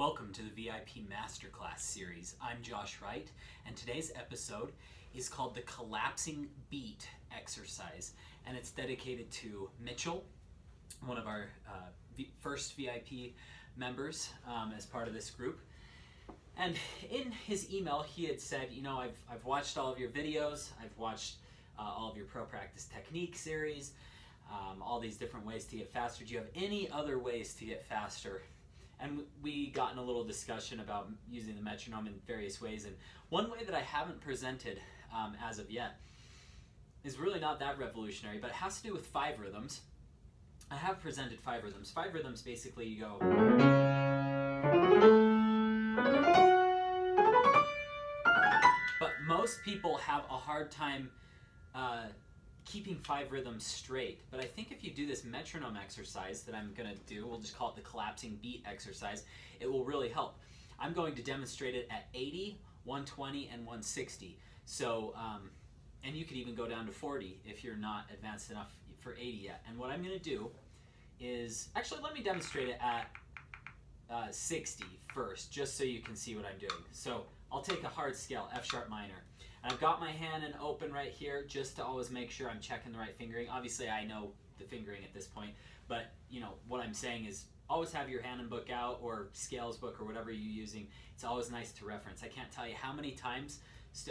Welcome to the VIP MasterClass series. I'm Josh Wright, and today's episode is called the Collapsing Beat exercise, and it's dedicated to Mitchell, one of our first VIP members as part of this group. And in his email, he had said, you know, I've watched all of your videos, I've watched all of your Pro Practice Technique series, all these different ways to get faster. Do you have any other ways to get faster? And we got in a little discussion about using the metronome in various ways. And one way that I haven't presented as of yet is really not that revolutionary, but it has to do with 5 rhythms. I have presented 5 rhythms. 5 rhythms, basically you go. But most people have a hard time keeping 5 rhythms straight. But I think if you do this metronome exercise that I'm gonna do, we'll just call it the collapsing beat exercise, it will really help. I'm going to demonstrate it at 80, 120, and 160. So, and you could even go down to 40 if you're not advanced enough for 80 yet. And what I'm gonna do is, actually let me demonstrate it at 60 first, just so you can see what I'm doing. So I'll take a hard scale, F sharp minor. And I've got my hand in open right here just to always make sure I'm checking the right fingering. Obviously I know the fingering at this point, but you know what I'm saying is always have your hand and book out, or scales book, or whatever you're using. It's always nice to reference. I can't tell you how many times,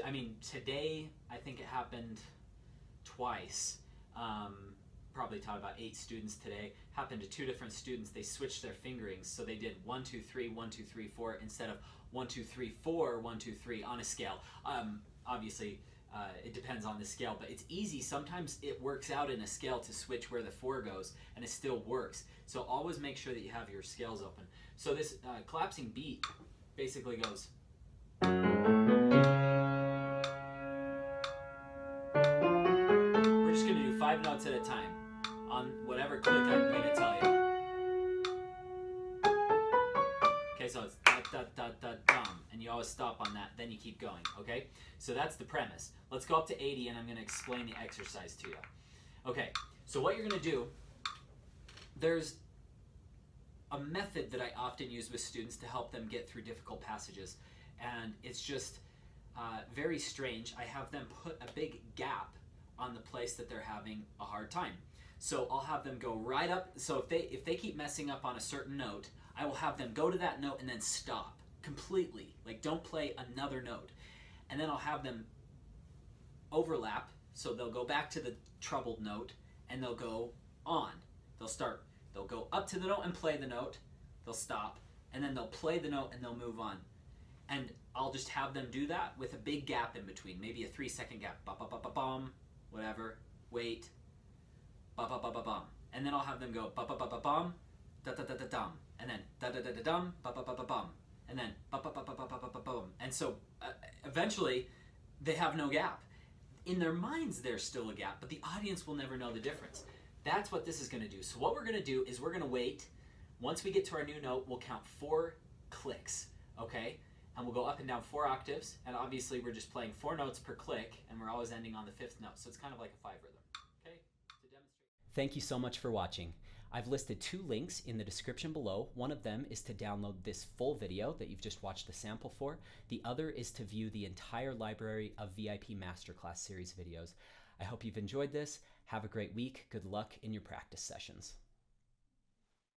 I mean today I think it happened twice. Probably taught about 8 students today. Happened to 2 different students. They switched their fingerings, so they did 1, 2, 3, 1, 2, 3, 4 instead of 1, 2, 3, 4, 1, 2, 3 on a scale. Obviously, it depends on the scale, but it's easy. Sometimes it works out in a scale to switch where the 4 goes, and it still works. So always make sure that you have your scales open. So this collapsing beat basically goes. We're just going to do 5 notes at a time on whatever click I'm going to tell you. Okay, so it's da-da-da-da-dum, and you always stop on that, then you keep going, okay? So that's the premise. Let's go up to 80, and I'm going to explain the exercise to you. Okay, so what you're going to do, there's a method that I often use with students to help them get through difficult passages, and it's just very strange. I have them put a big gap on the place that they're having a hard time. So I'll have them go right up. So if they keep messing up on a certain note, I will have them go to that note and then stop completely. Like, don't play another note. And then I'll have them overlap. So they'll go back to the troubled note and they'll go on. They'll go up to the note and play the note. They'll stop. And then they'll play the note and they'll move on. And I'll just have them do that with a big gap in between. Maybe a 3-second gap. Ba-ba-ba-ba-bum, whatever. Wait. Ba-ba-ba-ba-bum. And then I'll have them go ba-ba-ba-ba-bum, da-da-da-da-dum. And then da-da-da-da-dum, ba-ba-ba-ba-bum. And then ba-ba-ba-ba-ba-ba-bum. And so eventually they have no gap. In their minds there's still a gap, but the audience will never know the difference. That's what this is going to do. So what we're going to do is we're going to wait. Once we get to our new note, we'll count 4 clicks, okay? And we'll go up and down 4 octaves, and obviously we're just playing 4 notes per click, and we're always ending on the 5th note. So it's kind of like a 5 rhythm, okay? To demonstrate. Thank you so much for watching. I've listed 2 links in the description below. One of them is to download this full video that you've just watched the sample for. The other is to view the entire library of VIP Masterclass series videos. I hope you've enjoyed this. Have a great week. Good luck in your practice sessions.